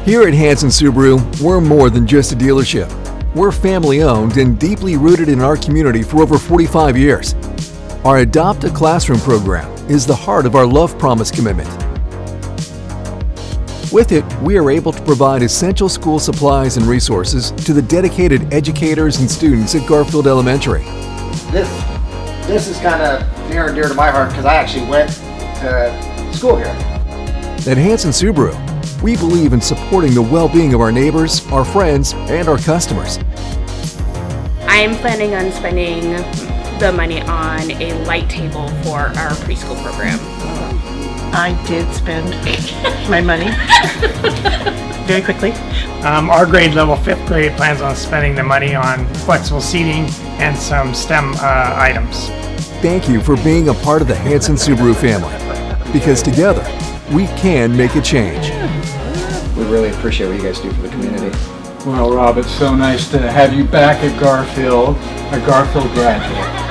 Here at Hanson Subaru, we're more than just a dealership. We're family-owned and deeply rooted in our community for over 45 years. Our Adopt a Classroom program is the heart of our Love Promise commitment. With it, we are able to provide essential school supplies and resources to the dedicated educators and students at Garfield Elementary. This is kind of near and dear to my heart because I actually went to school here. At Hanson Subaru, we believe in supporting the well-being of our neighbors, our friends, and our customers. I'm planning on spending the money on a light table for our preschool program. I did spend my money very quickly. Our grade level, 5th grade, plans on spending the money on flexible seating and some STEM items. Thank you for being a part of the Hanson Subaru family, because together, we can make a change. We really appreciate what you guys do for the community. Well, Rob, it's so nice to have you back at Garfield, a Garfield graduate.